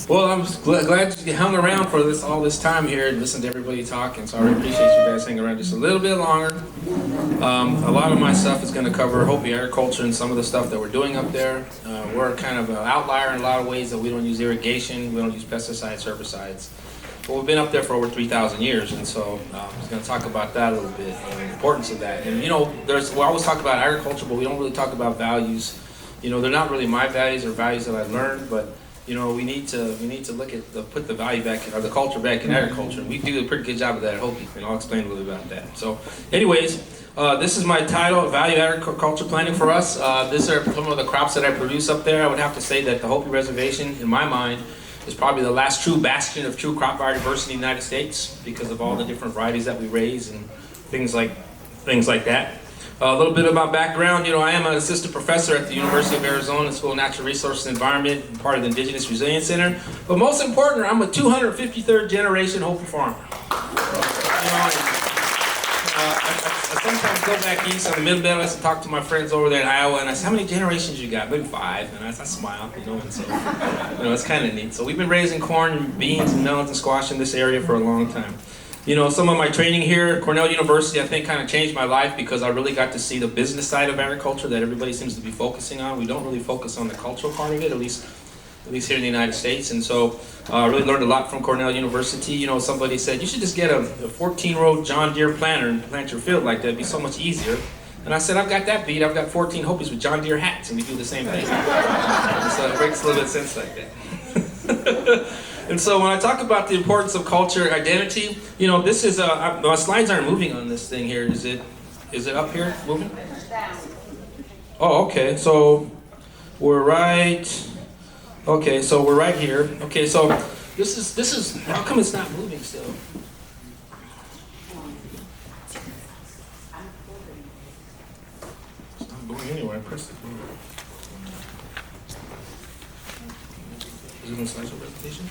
Well, I'm glad you hung around for all this time here and listened to everybody talking. So I really appreciate you guys hanging around just a little bit longer. A lot of my stuff is going to cover Hopi agriculture and some of the stuff that we're doing up there. We're kind of an outlier in a lot of ways that we don't use irrigation, we don't use pesticides, herbicides. But we've been up there for over 3,000 years, and so I was going to talk about that a little bit and the importance of that. And we always talk about agriculture, but we don't really talk about values. They're not really my values or values that I've learned, but we need to look at put the value back or the culture back in agriculture, and we do a pretty good job of that at Hopi, and I'll explain a little bit about that. So, anyways, this is my title: Value Agriculture Planning for Us. These are some of the crops that I produce up there. I would have to say that the Hopi Reservation, in my mind, is probably the last true bastion of true crop biodiversity in the United States because of all the different varieties that we raise and things like that. A little bit about background. I am an assistant professor at the University of Arizona School of Natural Resources and Environment and part of the Indigenous Resiliency Center. But most important, I'm a 253rd generation Hopi farmer. I sometimes go back east on the Midwest and talk to my friends over there in Iowa, and I say, how many generations you got? Maybe 5. And I smile, and so, it's kind of neat. So we've been raising corn and beans and melons and squash in this area for a long time. Some of my training here at Cornell University, I think, kind of changed my life because I really got to see the business side of agriculture that everybody seems to be focusing on. We don't really focus on the cultural part of it, at least here in the United States. And so I really learned a lot from Cornell University. Somebody said, you should just get a 14-row John Deere planter and plant your field like that. It'd be so much easier. And I said, I've got that beat. I've got 14 Hopis with John Deere hats, and we do the same thing. So it makes a little bit of sense like that. And so when I talk about the importance of culture identity, this is my slides aren't moving on this thing here. Is it up here moving? Oh, okay. So we're right. Okay, so we're right here. Okay, so this is how come it's not moving still? It's not going anywhere. I pressed it. Is it in slideshow presentation?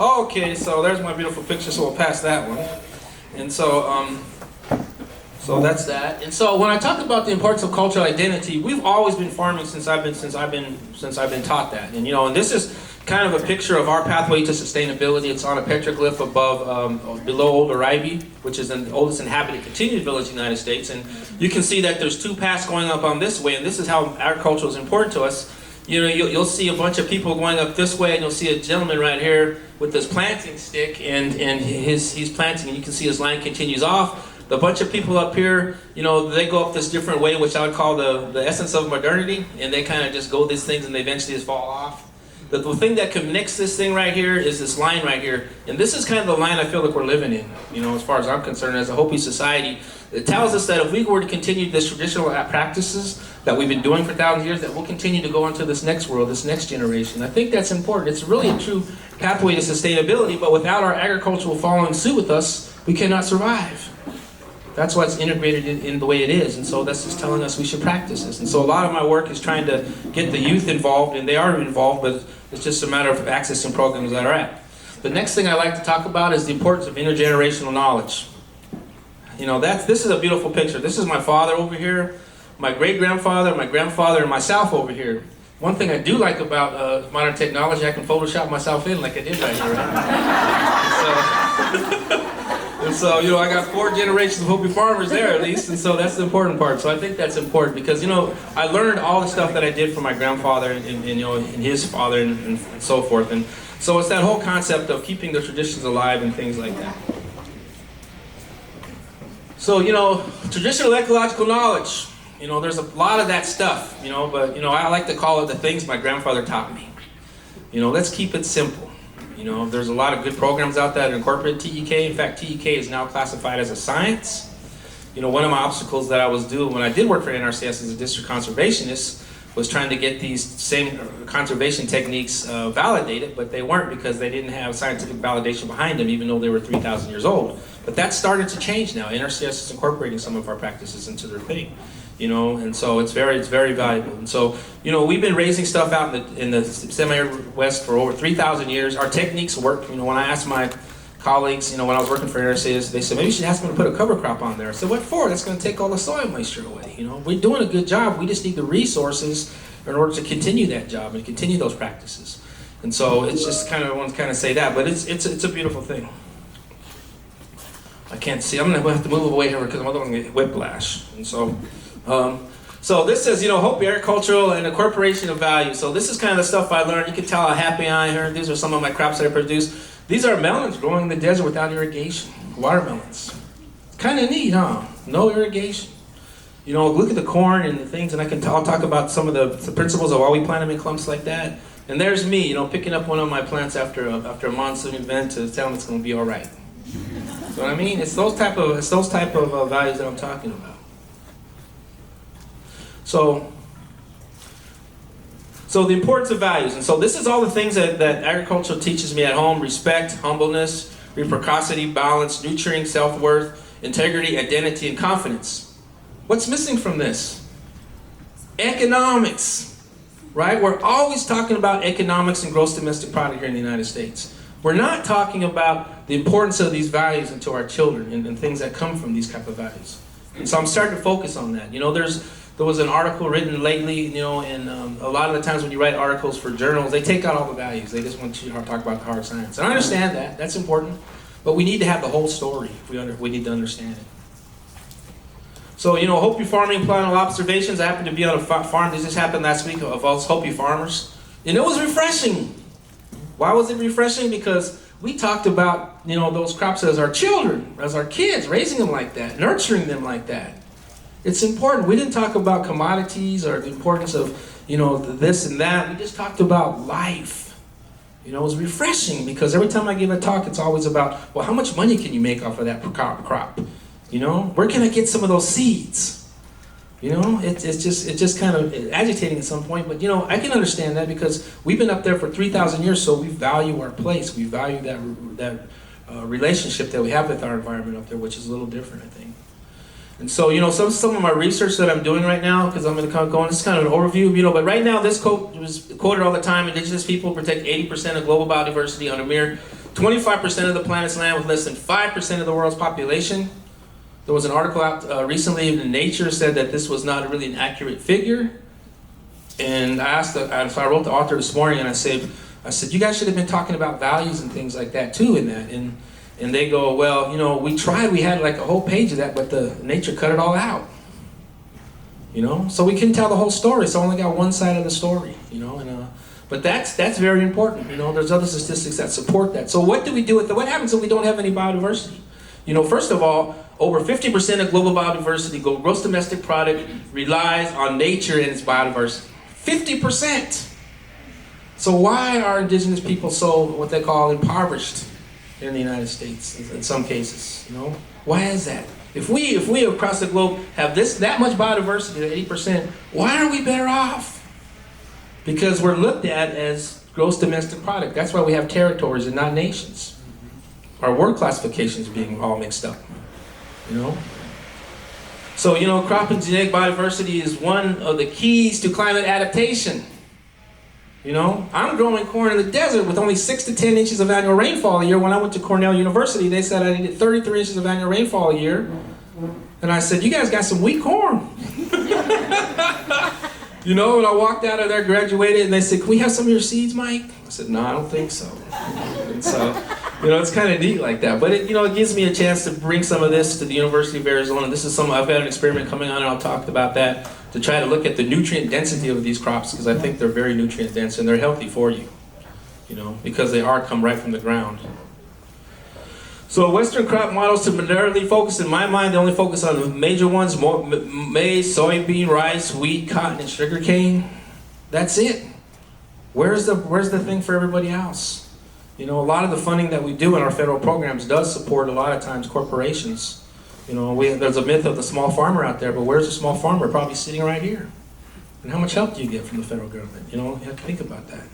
Okay, so there's my beautiful picture, so we'll pass that one. And so, so that's that. And so when I talk about the importance of cultural identity, we've always been farming since I've been taught that. And and this is kind of a picture of our pathway to sustainability. It's on a petroglyph below Old Arrivie, which is the oldest inhabited continued village in the United States. And you can see that there's 2 paths going up on this way, and this is how agriculture is important to us. You'll see a bunch of people going up this way, and you'll see a gentleman right here with this planting stick, and he's planting, and you can see his line continues off. The bunch of people up here, they go up this different way, which I would call the essence of modernity, and they kind of just go these things, and they eventually just fall off. The thing that connects this thing right here is this line right here, and this is kind of the line I feel like we're living in, as far as I'm concerned, as a Hopi society. It tells us that if we were to continue this traditional practices that we've been doing for thousands of years, that we'll continue to go into this next world, this next generation. I think that's important. It's really a true pathway to sustainability, but without our agricultural following suit with us, we cannot survive. That's why it's integrated in the way it is, and so that's just telling us we should practice this. And so a lot of my work is trying to get the youth involved, and they are involved, but it's just a matter of accessing programs that are at. The next thing I like to talk about is the importance of intergenerational knowledge. This is a beautiful picture. This is my father over here, my great-grandfather, my grandfather, and myself over here. One thing I do like about modern technology, I can Photoshop myself in like I did right here, right? And so, I got 4 generations of Hopi farmers there at least, and so that's the important part. So I think that's important because, I learned all the stuff that I did from my grandfather and his father and so forth. And so it's that whole concept of keeping the traditions alive and things like that. So, traditional ecological knowledge, there's a lot of that stuff, but, I like to call it the things my grandfather taught me. Let's keep it simple. There's a lot of good programs out there that incorporate TEK. In fact, TEK is now classified as a science. One of my obstacles that I was doing when I did work for NRCS as a district conservationist was trying to get these same conservation techniques validated, but they weren't because they didn't have scientific validation behind them, even though they were 3,000 years old. But that's started to change now. NRCS is incorporating some of our practices into their thing. And so it's very valuable. And so, we've been raising stuff out in the semi-arid West for over 3,000 years. Our techniques work. When I asked my colleagues, when I was working for NRCS, they said, maybe you should ask them to put a cover crop on there. I said, what for? That's going to take all the soil moisture away. We're doing a good job. We just need the resources in order to continue that job and continue those practices. And so it's just I want to kind of say that, but it's a beautiful thing. I can't see. I'm going to have to move away here because I'm going to get whiplash. And so, so this says, Hopi agricultural and incorporation of value. So this is kind of the stuff I learned. You can tell how happy I am here. These are some of my crops that I produce. These are melons growing in the desert without irrigation. Watermelons. Kind of neat, huh? No irrigation. Look at the corn and the things, and I'll talk about some of the principles of why we plant them in clumps like that. And there's me, picking up one of my plants after a monsoon event to tell them it's going to be all right. So what I mean, it's those type of values that I'm talking about. So the importance of values, and so this is all the things that agriculture teaches me at home: respect, humbleness, reciprocity, balance, nurturing, self-worth, integrity, identity, and confidence. What's missing from this? Economics, right? We're always talking about economics and gross domestic product here in the United States. We're not talking about the importance of these values into our children and things that come from these type of values. And so I'm starting to focus on that. There was an article written lately, and a lot of the times when you write articles for journals, they take out all the values. They just want you to talk about the hard science. And I understand that. That's important. But we need to have the whole story. We need to understand it. So, Hopi farming plantal observations. I happened to be on a farm. This just happened last week of all Hopi farmers. And it was refreshing. Why was it refreshing? Because we talked about, those crops as our children, as our kids, raising them like that, nurturing them like that. It's important. We didn't talk about commodities or the importance of, this and that. We just talked about life. It was refreshing because every time I give a talk, it's always about, well, how much money can you make off of that crop? Where can I get some of those seeds? It's just kind of agitating at some point, but I can understand that because we've been up there for 3,000 years, so we value our place. We value that relationship that we have with our environment up there, which is a little different, I think. And so, some of my research that I'm doing right now, because I'm going to kind of go on, this is kind of an overview, but right now this quote was quoted all the time: Indigenous people protect 80% of global biodiversity on a mere 25% of the planet's land with less than 5% of the world's population. There was an article out recently in Nature said that this was not really an accurate figure. And so I wrote the author this morning and I said, you guys should have been talking about values and things like that too in that. And they go, well, we tried, we had like a whole page of that, but the Nature cut it all out. So we couldn't tell the whole story, so I only got one side of the story, but that's very important. There's other statistics that support that. So what do we do with what happens if we don't have any biodiversity? First of all, over 50% of global biodiversity, gross domestic product, relies on nature and its biodiversity. 50%! So why are indigenous people so, what they call, impoverished in the United States, in some cases? Why is that? If we across the globe have that much biodiversity, 80%, why are we better off? Because we're looked at as gross domestic product. That's why we have territories and not nations. Our word classifications being all mixed up. So, crop and genetic biodiversity is one of the keys to climate adaptation. I'm growing corn in the desert with only 6 to 10 inches of annual rainfall a year. When I went to Cornell University, they said I needed 33 inches of annual rainfall a year. And I said, you guys got some weak corn. And I walked out of there, graduated, and they said, can we have some of your seeds, Mike? I said, no, I don't think so. And so, it's kind of neat like that. But it gives me a chance to bring some of this to the University of Arizona. This is I've got an experiment coming on, and I'll talk about that, to try to look at the nutrient density of these crops, because I think they're very nutrient dense, and they're healthy for you, because they come right from the ground. So Western crop models to primarily focus, in my mind, they only focus on the major ones: maize, soybean, rice, wheat, cotton, and sugarcane. That's it. Where's the thing for everybody else? A lot of the funding that we do in our federal programs does support, a lot of times, corporations. There's a myth of the small farmer out there, but where's the small farmer? Probably sitting right here. And how much help do you get from the federal government? You have to think about that.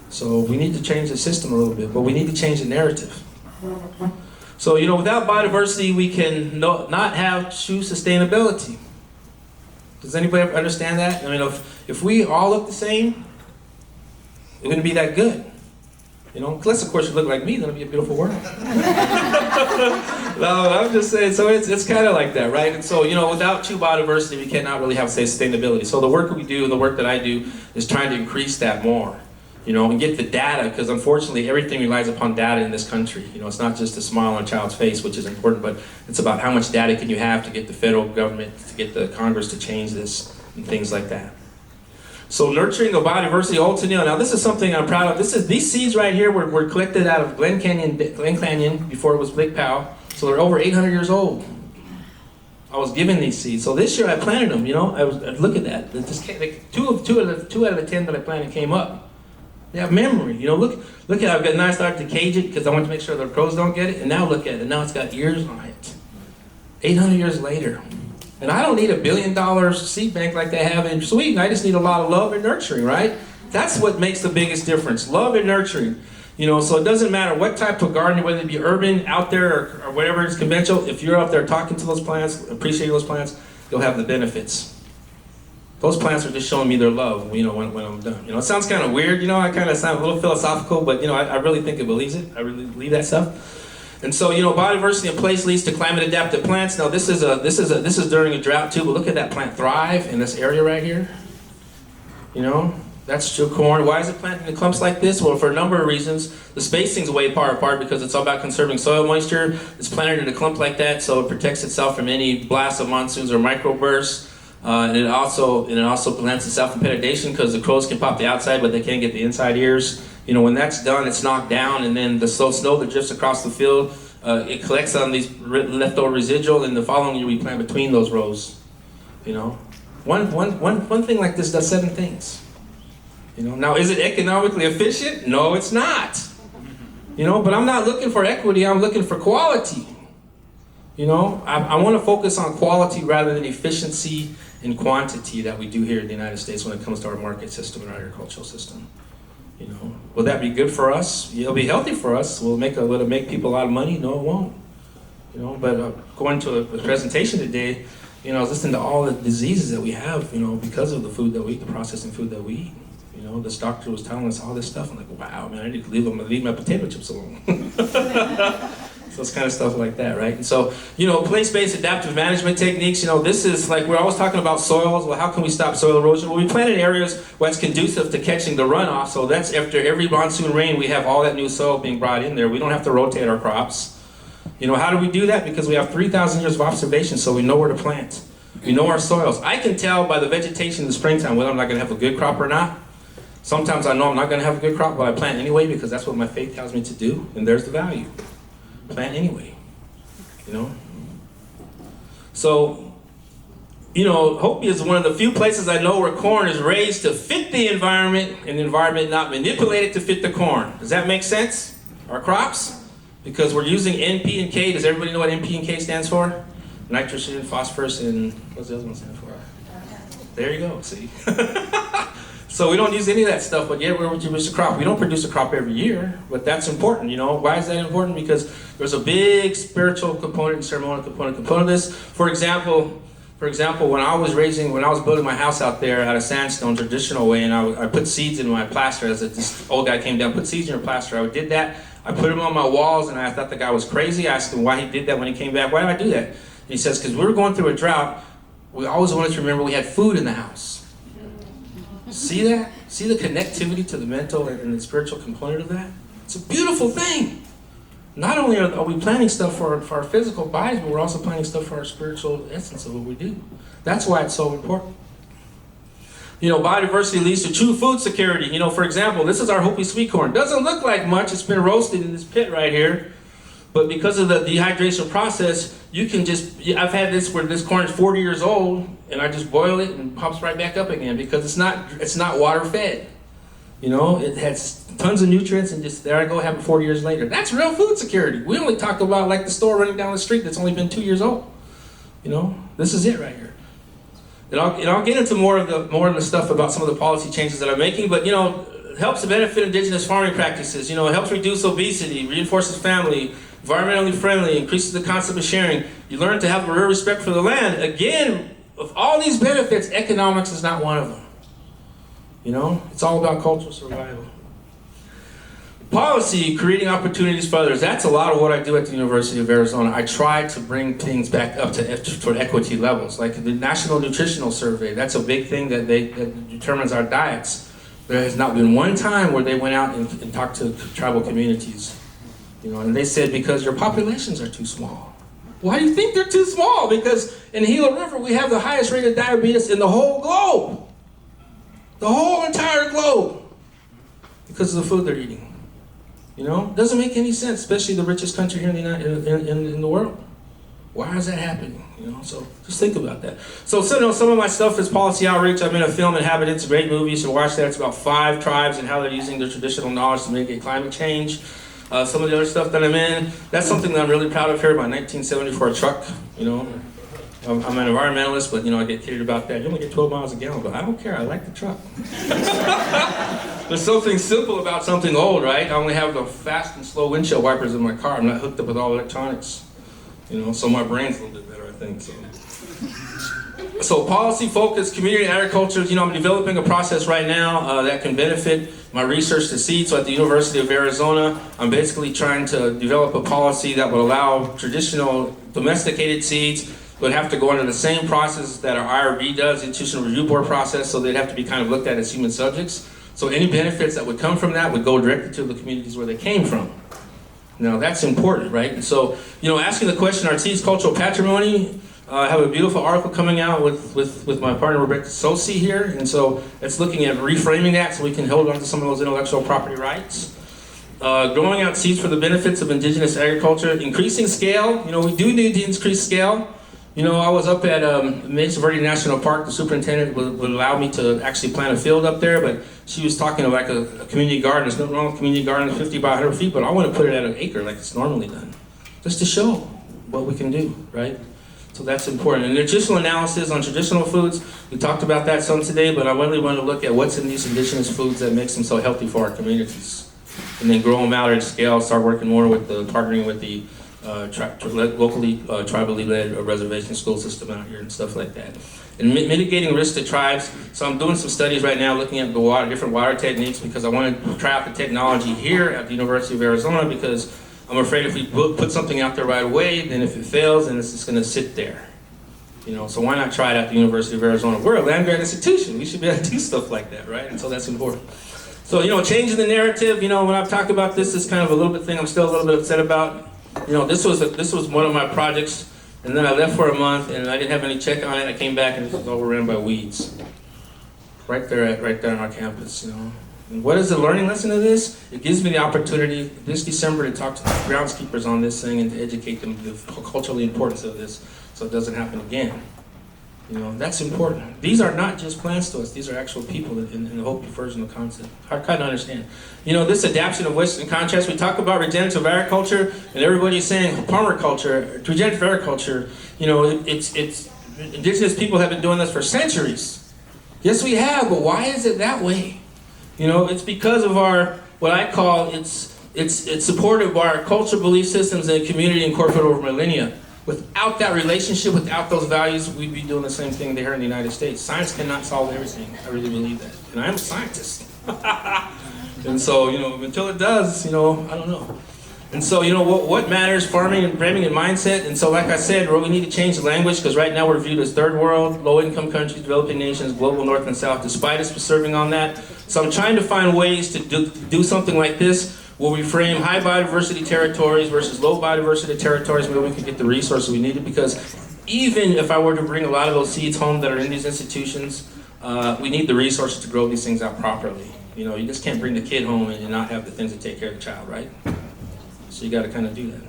So we need to change the system a little bit, but we need to change the narrative. So, without biodiversity, we can not have true sustainability. Does anybody ever understand that? If we all look the same, it wouldn't be that good. You know, unless of course you look like me, then it'll be a beautiful world. No, I'm just saying, so it's kind of like that, right? And so, you know, without true biodiversity, we cannot really have, say, sustainability. So the work that we do, the work that I do, is trying to increase that more, you know, and get the data, because unfortunately everything relies upon data in this country. You know, it's not just a smile on a child's face, which is important, but it's about how much data can you have to get the federal government, to get the Congress to change this, and things like that. So nurturing of biodiversity, Old Tenille. Now this is something I'm proud of. These seeds right here were collected out of Glen Canyon before it was Big Pow. So they're over 800 years old. I was given these seeds. So this year I planted them, you know. Look at that. Two out of the 10 that I planted came up. They have memory, you know. Look at I've got, now I started to cage it because I want to make sure the crows don't get it. And now look at it. Now it's got ears on it. 800 years later. And I don't need $1 billion seed bank like they have in Sweden. I just need a lot of love and nurturing, right? That's what makes the biggest difference. Love and nurturing. You know, so it doesn't matter what type of garden, whether it be urban, out there, or whatever is conventional. If you're out there talking to those plants, appreciating those plants, you'll have the benefits. Those plants are just showing me their love, you know, when I'm done. You know, it sounds kind of weird, you know, I kind of sound a little philosophical, but, you know, I really think it believes it. I really believe that stuff. And so, you know, biodiversity in place leads to climate adapted plants. Now this is during a drought too, but look at that plant thrive in this area right here. You know, that's true corn. Why is it planted in clumps like this? Well, for a number of reasons. The spacing's way far apart because it's all about conserving soil moisture. It's planted in a clump like that so it protects itself from any blasts of monsoons or microbursts. And it also prevents itself from predation because the crows can pop the outside but they can't get the inside ears. You know, when that's done, it's knocked down, and then the snow that drifts across the field, it collects on these leftover residual, and the following year we plant between those rows. You know, one thing like this does 7 things. You know, now is it economically efficient? No, it's not. You know, but I'm not looking for equity. I'm looking for quality. You know, I want to focus on quality rather than efficiency and quantity that we do here in the United States when it comes to our market system and our agricultural system. You know, will that be good for us? It'll be healthy for us. Will it make people a lot of money? No, it won't. You know, but going to a presentation today, you know, I was listening to all the diseases that we have, you know, because of the food that we eat, the processing food that we eat. You know, this doctor was telling us all this stuff. I'm like, wow, man, I need to leave my potato chips alone. So it's kind of stuff like that, right? And so, you know, place-based adaptive management techniques, you know, this is like, we're always talking about soils. Well, how can we stop soil erosion? Well, we plant in areas where it's conducive to catching the runoff. So that's after every monsoon rain, we have all that new soil being brought in there. We don't have to rotate our crops. You know, how do we do that? Because we have 3,000 years of observation, so we know where to plant. We know our soils. I can tell by the vegetation in the springtime whether I'm not going to have a good crop or not. Sometimes I know I'm not going to have a good crop, but I plant anyway because that's what my faith tells me to do, and there's the value. Plant anyway, you know. So, you know, Hopi is one of the few places I know where corn is raised to fit the environment and the environment not manipulate it to fit the corn. Does that make sense? Our crops? Because we're using NP and K. Does everybody know what NP and K stands for? Nitrogen, phosphorus, and what's the other one stand for? There you go, see? So we don't use any of that stuff, but yet we're produce a crop. We don't produce a crop every year, but that's important, you know. Why is that important? Because there's a big spiritual component and ceremonial component of this. For example, when I was building my house out there out of sandstone, traditional way, and I put seeds in my plaster. As this old guy came down, put seeds in your plaster. I did that. I put them on my walls, and I thought the guy was crazy. I asked him why he did that when he came back. Why did I do that? And he says, because we were going through a drought. We always wanted to remember we had food in the house. See that? See the connectivity to the mental and the spiritual component of that? It's a beautiful thing. Not only are we planning stuff for our physical bodies, but we're also planning stuff for our spiritual essence of what we do. That's why it's so important. You know, biodiversity leads to true food security. You know, for example, this is our Hopi sweet corn. Doesn't look like much. It's been roasted in this pit right here. But because of the dehydration process, you can I've had this where this corn is 40 years old, and I just boil it and it pops right back up again because it's not water fed. You know, it has tons of nutrients, and just there I go, have it 40 years later. That's real food security. We only talk about like the store running down the street that's only been 2 years old. You know, this is it right here. And I'll get into more of the stuff about some of the policy changes that I'm making, but you know, it helps to benefit indigenous farming practices. You know, it helps reduce obesity, reinforces family, environmentally friendly, increases the concept of sharing. You learn to have a real respect for the land. Again, of all these benefits, economics is not one of them. You know, it's all about cultural survival. Policy, creating opportunities for others. That's a lot of what I do at the University of Arizona. I try to bring things back up to toward equity levels. Like the National Nutritional Survey, that's a big thing that determines our diets. There has not been one time where they went out and talked to tribal communities. And they said, because your populations are too small. Why do you think they're too small? Because in the Gila River, we have the highest rate of diabetes in the whole globe. The whole entire globe. Because of the food they're eating. Doesn't make any sense, especially the richest country here in the world. Why is that happening? So just think about that. So some of my stuff is policy outreach. I'm in a film, Inhabited. It's a great movie. You should watch that. It's about 5 tribes and how they're using their traditional knowledge to mitigate climate change. Some of the other stuff that I'm in, that's something that I'm really proud of here, my 1974 truck. I'm an environmentalist, but I get kidded about that. You only get 12 miles a gallon, but I don't care. I like the truck. There's something simple about something old, right? I only have the fast and slow windshield wipers in my car. I'm not hooked up with all electronics. So my brain's a little bit better, I think. So policy focus, community agriculture. I'm developing a process right now that can benefit my research to seed. So at the University of Arizona, I'm basically trying to develop a policy that would allow traditional domesticated seeds would have to go under the same process that our IRB does, Institutional Review Board process, so they'd have to be kind of looked at as human subjects. So any benefits that would come from that would go directly to the communities where they came from. Now that's important, right? And so, asking the question, our seeds cultural patrimony, I have a beautiful article coming out with my partner Rebecca Sosi here, and so it's looking at reframing that so we can hold on to some of those intellectual property rights. Growing out seeds for the benefits of indigenous agriculture, increasing scale. We do need to increase scale. I was up at Mesa Verde National Park. The superintendent would allow me to actually plant a field up there, but she was talking about a community garden. There's nothing wrong with community garden, 50 by 100 feet, but I want to put it at an acre like it's normally done, just to show what we can do, right? So that's important. And nutritional analysis on traditional foods, we talked about that some today, but I really want to look at what's in these indigenous foods that makes them so healthy for our communities. And then grow them out at scale, start working more with partnering with the locally tribally led reservation school system out here and stuff like that. And mitigating risk to tribes. So I'm doing some studies right now looking at different water techniques because I want to try out the technology here at the University of Arizona because I'm afraid if we put something out there right away, then if it fails, then it's just going to sit there. So why not try it at the University of Arizona? We're a land-grant institution. We should be able to do stuff like that, right? And so that's important. So, changing the narrative, when I've talked about this is kind of a little bit thing I'm still a little bit upset about. This was one of my projects, and then I left for a month, and I didn't have any check on it. I came back, and it was overrun by weeds. Right there on our campus, And what is the learning lesson of this? It gives me the opportunity this December to talk to the groundskeepers on this thing and to educate them the cultural importance of this so it doesn't happen again. That's important. These are not just plants to us. These are actual people in the Hopi version of the concept. I kind of understand. This adaptation of Western contrast, we talk about regenerative agriculture, and everybody's saying permaculture, regenerative agriculture, it's indigenous people have been doing this for centuries. Yes, we have, but why is it that way? It's because of our, what I call, it's supported by our cultural belief systems and community incorporated over millennia. Without that relationship, without those values, we'd be doing the same thing here in the United States. Science cannot solve everything. I really believe that. And I am a scientist. And so, until it does, I don't know. And so, what matters? Farming and framing and mindset. And so, like I said, we need to change the language because right now we're viewed as third world, low-income countries, developing nations, global north and south, despite us serving on that. So I'm trying to find ways to do something like this where we frame high biodiversity territories versus low biodiversity territories where we can get the resources we needed, because even if I were to bring a lot of those seeds home that are in these institutions, we need the resources to grow these things out properly. You just can't bring the kid home and not have the things to take care of the child, right? So you got to kind of do that.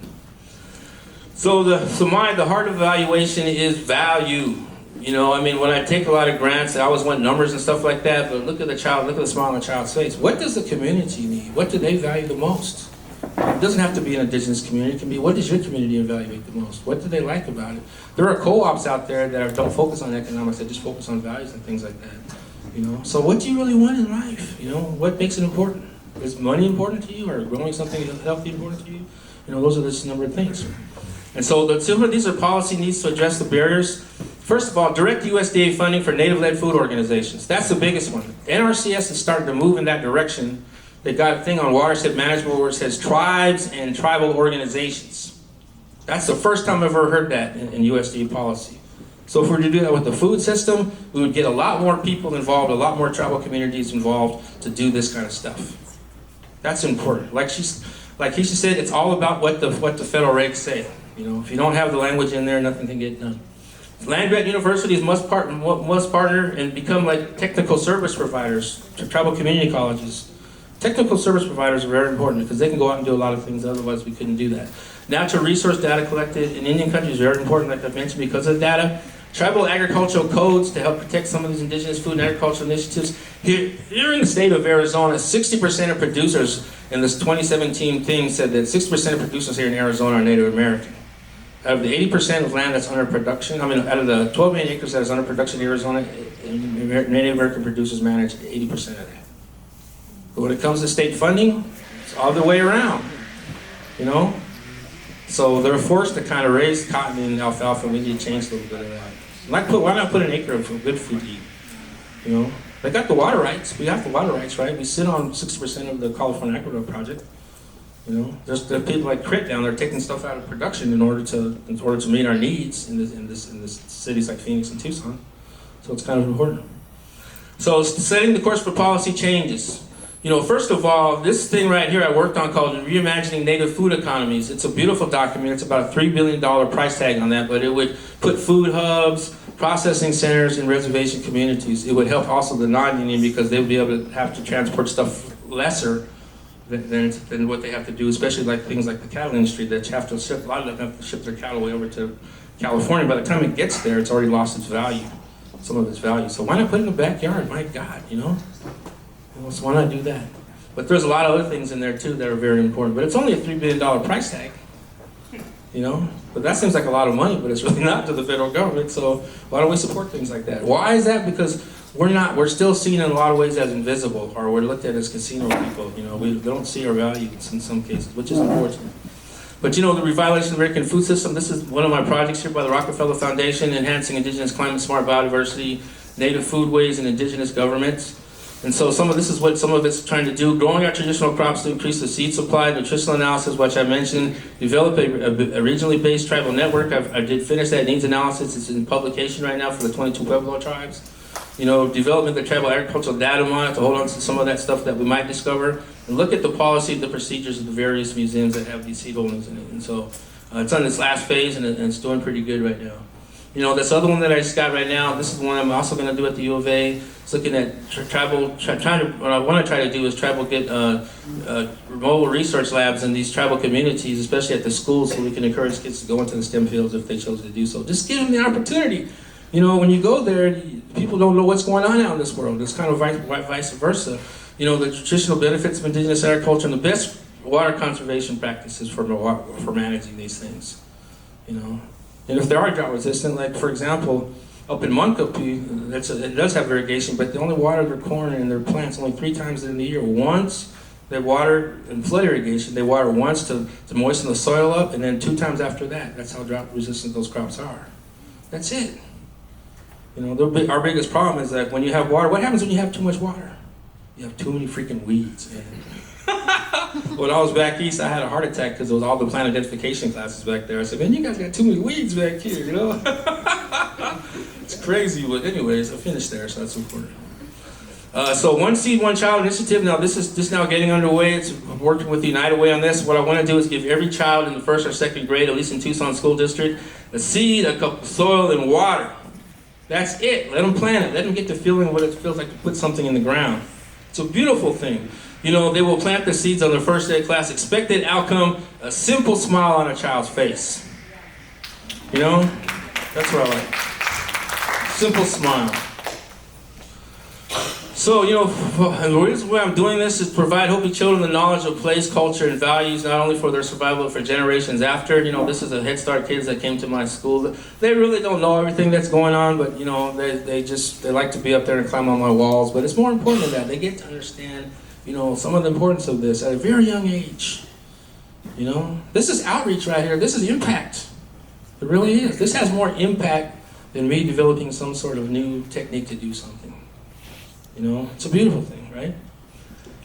So the heart of evaluation is value. When I take a lot of grants, I always want numbers and stuff like that, but look at the child, look at the smile on the child's face. What does the community need? What do they value the most? It doesn't have to be an indigenous community. It can be, what does your community evaluate the most? What do they like about it? There are co-ops out there that don't focus on economics, they just focus on values and things like that. So what do you really want in life? What makes it important? Is money important to you, or growing something healthy important to you? Those are just a number of things. And so these are policy needs to address the barriers. First of all, direct USDA funding for native-led food organizations. That's the biggest one. NRCS is starting to move in that direction. They got a thing on watershed management where it says tribes and tribal organizations. That's the first time I've ever heard that in USDA policy. So if we were to do that with the food system, we would get a lot more people involved, a lot more tribal communities involved to do this kind of stuff. That's important. Like Keisha said, it's all about what the federal regs say. You know, if you don't have the language in there, nothing can get done. Land-grant universities must partner and become like technical service providers to tribal community colleges. Technical service providers are very important because they can go out and do a lot of things, otherwise we couldn't do that. Natural resource data collected in Indian countries is very important, like I mentioned, because of data. Tribal agricultural codes to help protect some of these indigenous food and agricultural initiatives. Here in the state of Arizona, 60% of producers in this 2017 thing said that 60% of producers here in Arizona are Native American. Out of the 80% of land that's under production, out of the 12 million acres that is under production in Arizona, Native American producers manage 80% of that. But when it comes to state funding, it's all the way around, you know? So they're forced to kind of raise cotton and alfalfa, and we need to change a little bit of that. Why not put an acre of good food to eat, you know? They got the water rights. We have the water rights, right? We sit on 60% of the California Aqueduct project. You know, there's people like Crit down there taking stuff out of production in order to meet our needs in this cities like Phoenix and Tucson. So it's kind of important. So setting the course for policy changes. You know, first of all, this thing right here I worked on called Reimagining Native Food Economies. It's a beautiful document. It's about a $3 billion price tag on that, but it would put food hubs, processing centers in reservation communities. It would help also the non-union because they would be able to have to transport stuff lesser than what they have to do, especially like things like the cattle industry that have to ship, a lot of them have to ship their cattle way over to California. By the time it gets there, it's already lost its value, some of its value. So why not put it in the backyard? My God, you know? So why not do that? But there's a lot of other things in there too that are very important. But it's only a $3 billion price tag, you know? But that seems like a lot of money, but it's really not to the federal government. So why don't we support things like that? Why is that? Because we're still seen in a lot of ways as invisible, or we're looked at as casino people. You know, we don't see our value in some cases, which is unfortunate. But you know, the revitalization of the American food system, this is one of my projects here by the Rockefeller Foundation, enhancing indigenous climate smart biodiversity, native foodways, and indigenous governments. And so some of it's trying to do, growing our traditional crops to increase the seed supply, nutritional analysis, which I mentioned, develop a regionally based tribal network. I did finish that needs analysis. It's in publication right now for the 22 Pueblo tribes. You know, development of the tribal agricultural data mine to hold on to some of that stuff that we might discover, and look at the policy, the procedures of the various museums that have these seed holdings in it. And so it's on its last phase, and it's doing pretty good right now. You know, this other one that I just got right now, this is one I'm also going to do at the U of A. It's looking at what I want to try to do is get mobile research labs in these tribal communities, especially at the schools, so we can encourage kids to go into the STEM fields if they chose to do so. Just give them the opportunity. You know, when you go there, people don't know what's going on out in this world. It's kind of vice versa. You know, the traditional benefits of indigenous agriculture and the best water conservation practices for managing these things. You know, and if they are drought resistant, like for example, up in Moncapi, it does have irrigation, but they only water their corn and their plants only 3 times in the year. Once they water in flood irrigation, they water once to moisten the soil up, and then 2 times after that. That's how drought resistant those crops are. That's it. You know, our biggest problem is that when you have water, what happens when you have too much water? You have too many freaking weeds, man. When I was back east, I had a heart attack because there was all the plant identification classes back there. I said, man, you guys got too many weeds back here, you know? It's crazy, but anyways, I finished there, so that's important. So One Seed, One Child initiative, now this is just now getting underway. It's working with the United Way on this. What I want to do is give every child in the 1st or 2nd grade, at least in Tucson School District, a seed, a cup of soil, and water. That's it. Let them plant it. Let them get the feeling of what it feels like to put something in the ground. It's a beautiful thing. You know, they will plant the seeds on their first day of class. Expected outcome, a simple smile on a child's face. You know, that's what I like. Simple smile. So, you know, the reason why I'm doing this is to provide Hopi children the knowledge of place, culture, and values, not only for their survival, but for generations after. You know, this is a Head Start kids that came to my school. They really don't know everything that's going on, but, you know, they like to be up there and climb on my walls. But it's more important than that. They get to understand, you know, some of the importance of this at a very young age. You know, this is outreach right here. This is impact. It really is. This has more impact than me developing some sort of new technique to do something. You know, it's a beautiful thing, right?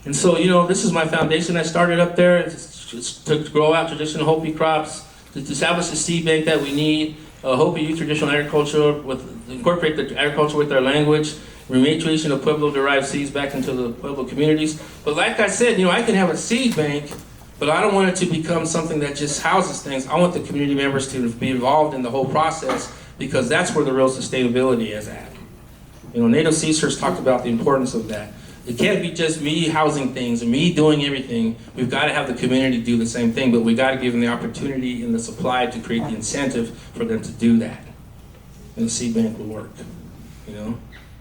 And so, this is my foundation I started up there. It's to grow out traditional Hopi crops, to establish the seed bank that we need, Hopi youth traditional agriculture, incorporate the agriculture with our language, repatriation of Pueblo-derived seeds back into the Pueblo communities. But like I said, I can have a seed bank, but I don't want it to become something that just houses things. I want the community members to be involved in the whole process, because that's where the real sustainability is at. Native Seed Search talked about the importance of that. It can't be just me housing things and me doing everything. We've got to have the community do the same thing, but we got to give them the opportunity and the supply to create the incentive for them to do that. And the seed bank will work.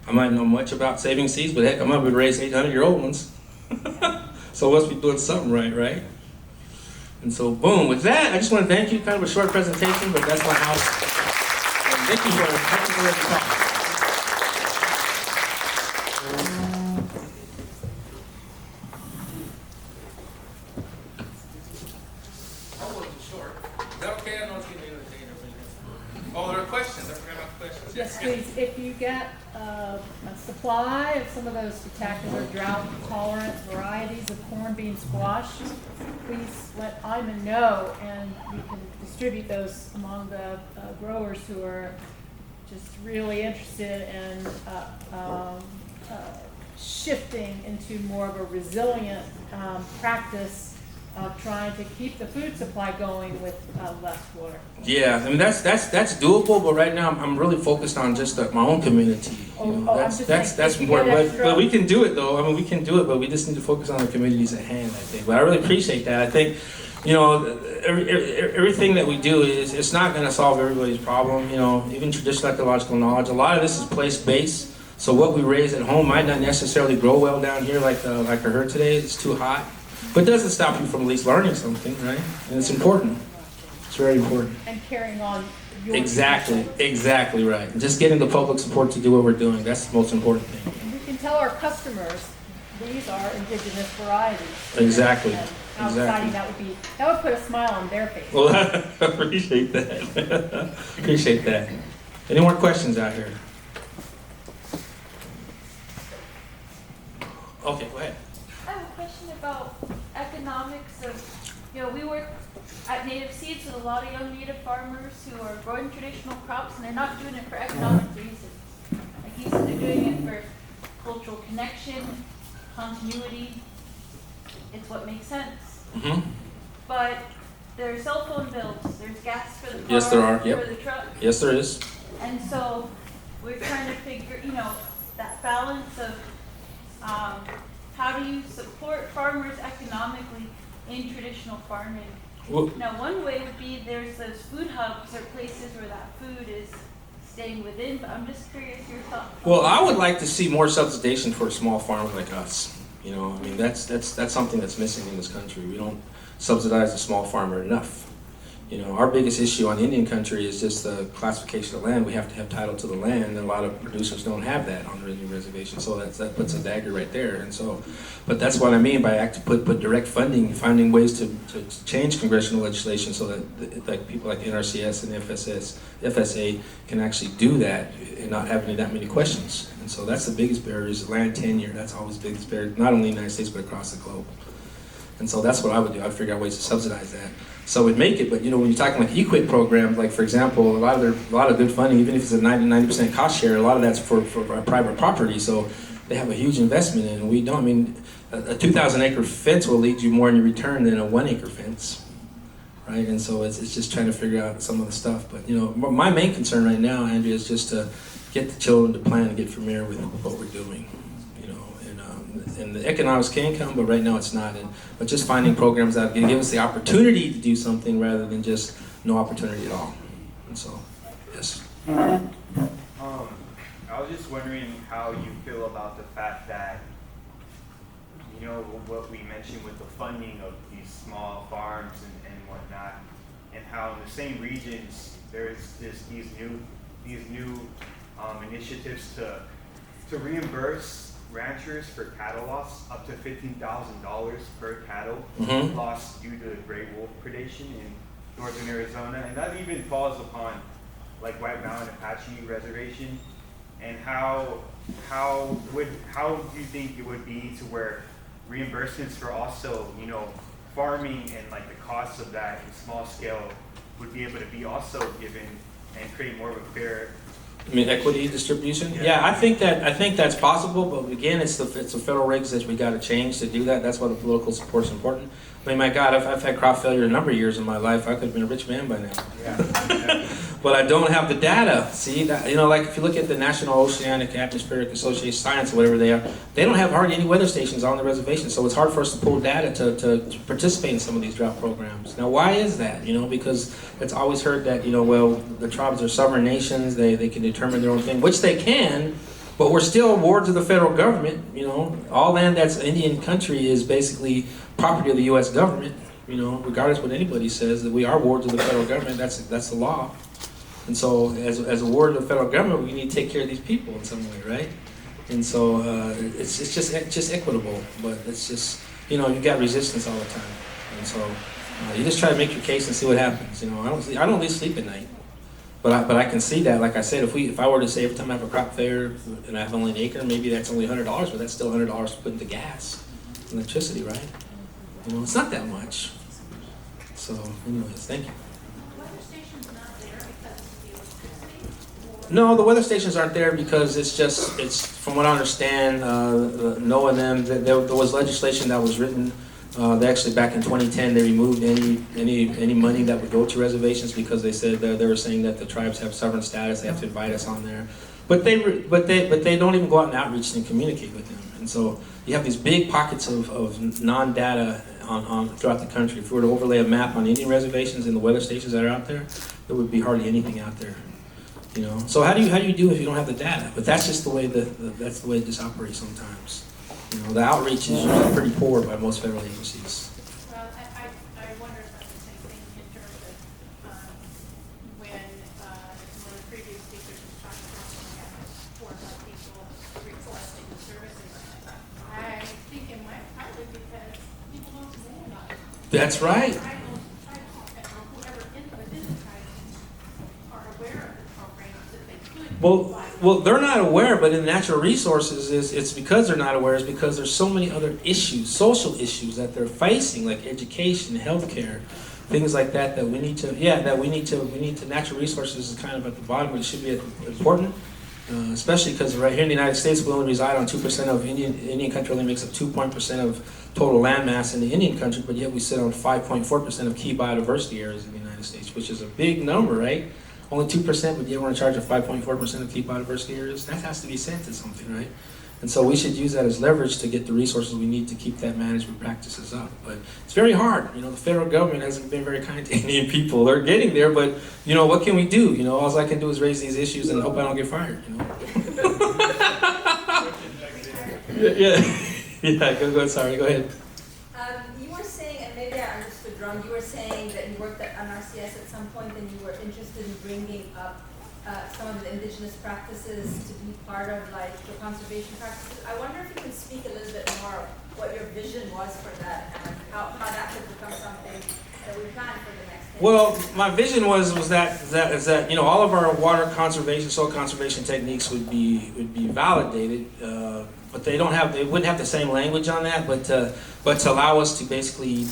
I might know much about saving seeds, but heck, I'm going to raise 800-year-old ones. So I must be doing something right? And so, boom, with that, I just want to thank you. Kind of a short presentation, but that's my house. And thank you for having me to talk. Please, if you get a supply of some of those spectacular drought-tolerant varieties of corn, bean, squash, please let Iman know, and we can distribute those among the growers who are just really interested in shifting into more of a resilient practice of trying to keep the food supply going with less water. Yeah, that's doable, but right now I'm really focused on just my own community. That's important. But we can do it though. We can do it, but we just need to focus on the communities at hand, I think. But I really appreciate that. I think, everything that we do it's not going to solve everybody's problem. Even traditional ecological knowledge. A lot of this is place-based. So what we raise at home might not necessarily grow well down here, like I heard today. It's too hot. But it doesn't stop you from at least learning something, right? And it's important. It's very important. And carrying on your Exactly right. And just getting the public support to do what we're doing, that's the most important thing. And we can tell our customers these are indigenous varieties. Exactly. How exciting that would be. That would put a smile on their face. Well, I appreciate that. Appreciate that. Any more questions out here? Okay, go ahead. I have a question about economics of, we work at Native Seeds with a lot of young Native farmers who are growing traditional crops, and they're not doing it for economic reasons. Like you said, they're doing it for cultural connection, continuity. It's what makes sense. Mm-hmm. But there's cell phone bills, there's gas for the car, yes, there are. Yep. for the truck. Yes, there is. And so we're trying to figure, that balance of how do you support farmers economically in traditional farming? Well, Now, one way would be there's those food hubs or places where that food is staying within, but I'm just curious your thoughts. well, I would like to see more subsidization for small farmers like us. That's something that's missing in this country. We don't subsidize the small farmer enough. Our biggest issue on Indian country is just the classification of land. We have to have title to the land, and a lot of producers don't have that on the Indian reservation. So that puts a dagger right there. And so, but that's what I mean by put direct funding, finding ways to change congressional legislation so that like people like NRCS and FSA can actually do that and not having that many questions. And so that's the biggest barrier is land tenure. That's always the biggest barrier, not only in the United States but across the globe. And so that's what I would do. I'd figure out ways to subsidize that. So we'd make it, but when you're talking like EQIP programs, like for example, a lot of good funding, even if it's a 90% cost share, a lot of that's for private property. So they have a huge investment in it. And we don't. A 2,000 acre fence will lead you more in your return than a 1 acre fence, right? And so it's just trying to figure out some of the stuff. But my main concern right now, Andrea, is just to get the children to plan and get familiar with what we're doing. And the economics can come, but right now it's not. But just finding programs that give us the opportunity to do something rather than just no opportunity at all. And so, yes. I was just wondering how you feel about the fact that, what we mentioned with the funding of these small farms and whatnot, and how in the same regions there's these new initiatives to reimburse ranchers for cattle loss up to $15,000 per cattle lost due to gray wolf predation in northern Arizona, and that even falls upon like White Mountain Apache Reservation. And how do you think it would be to where reimbursements for also, farming and like the cost of that in small scale would be able to be also given and create more of a fair. I mean, equity distribution? Yeah, I think that's possible, but again, it's the federal regs that we got to change to do that. That's why the political support's important. I mean, my God, I've had crop failure a number of years in my life. I could have been a rich man by now. Yeah. But I don't have the data. See, that, like if you look at the National Oceanic Atmospheric Association Science or whatever they are, they don't have hardly any weather stations on the reservation. So it's hard for us to pull data to participate in some of these drought programs. Now, why is that? Because it's always heard that, well, the tribes are sovereign nations. They can determine their own thing, which they can. But we're still wards of the federal government. All land that's Indian country is basically property of the U.S. government. Regardless of what anybody says, that we are wards of the federal government. That's the law. And so, as a ward of the federal government, we need to take care of these people in some way, right? And so, it's just equitable, but it's just you got resistance all the time, and so you just try to make your case and see what happens. I don't really sleep at night, but I can see that. Like I said, if I were to say every time I have a crop failure and I have only an acre, maybe that's only $100, but that's still $100 to put into gas, and electricity, right? It's not that much. So, anyways, thank you. No, the weather stations aren't there because it's from what I understand, knowing them, that there was legislation that was written. They actually back in 2010 they removed any money that would go to reservations because they said they were saying that the tribes have sovereign status. They have to invite us on there, but they don't even go out and outreach and communicate with them. And so you have these big pockets of non-data on throughout the country. If we were to overlay a map on Indian reservations and the weather stations that are out there, there would be hardly anything out there. So how do you do if you don't have the data? But that's just the way that's the way this operates sometimes. The outreach is usually pretty poor by most federal agencies. Well, I wonder about the same thing in terms of when one of the previous speakers was talking about 4 people requesting the services. I think it might partly because people don't know about it. That's right. Well, they're not aware, but in natural resources, it's because they're not aware. It's because there's so many other issues, social issues that they're facing, like education, healthcare, things like that. That we need to. Natural resources is kind of at the bottom, but it should be important, especially because right here in the United States, we only reside on 2% of Indian country. Only makes up 2% of total land mass in the Indian country, but yet we sit on 5.4% of key biodiversity areas in the United States, which is a big number, right? Only 2%, but you want to charge of 5.4% of key biodiversity areas? That has to be sent to something, right? And so we should use that as leverage to get the resources we need to keep that management practices up. But it's very hard. The federal government hasn't been very kind to Indian people. They're getting there, but what can we do? All I can do is raise these issues and hope I don't get fired. Yeah. Go. Sorry. Go ahead. You were saying, and maybe I understood wrong. You were saying that you worked at NRCS at some point, and you were interested in bringing up some of the indigenous practices to be part of the conservation practices. I wonder if you can speak a little bit more what your vision was for that and how that could become something that we plan for the next 10 years. Well, my vision was that all of our water conservation, soil conservation techniques would be validated, but they wouldn't have the same language on that, but to allow us to basically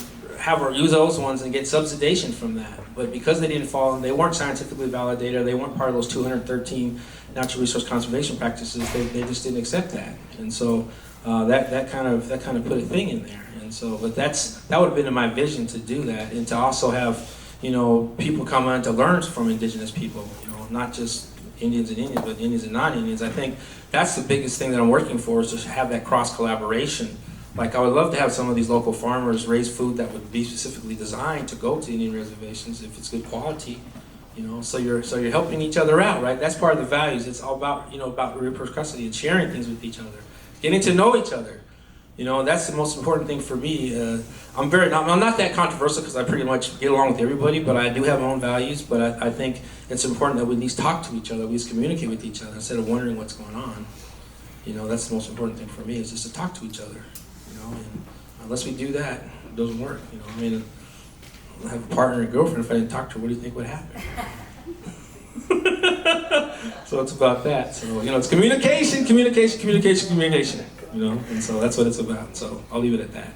use those ones and get subsidization from that. But because they weren't scientifically validated, they weren't part of those 213 natural resource conservation practices, they just didn't accept that. And so that kind of put a thing in there. And so, but that would have been my vision to do that, and to also have people come on to learn from indigenous people, not just Indians and Indians, but Indians and non-Indians. I think that's the biggest thing that I'm working for, is to have that cross collaboration. Like, I would love to have some of these local farmers raise food that would be specifically designed to go to Indian reservations if it's good quality. So you're helping each other out, right? That's part of the values. It's all about about reciprocity and sharing things with each other, getting to know each other. That's the most important thing for me. I'm not that controversial because I pretty much get along with everybody, but I do have my own values. But I think it's important that we at least talk to each other, we at least communicate with each other instead of wondering what's going on. That's the most important thing for me, is just to talk to each other. And unless we do that, it doesn't work. I have a partner and a girlfriend. If I didn't talk to her, what do you think would happen? So it's about that. So it's communication. you know, and so that's what it's about. So I'll leave it at that.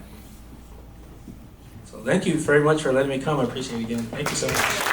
So thank you very much for letting me come. I appreciate it again. Thank you so much.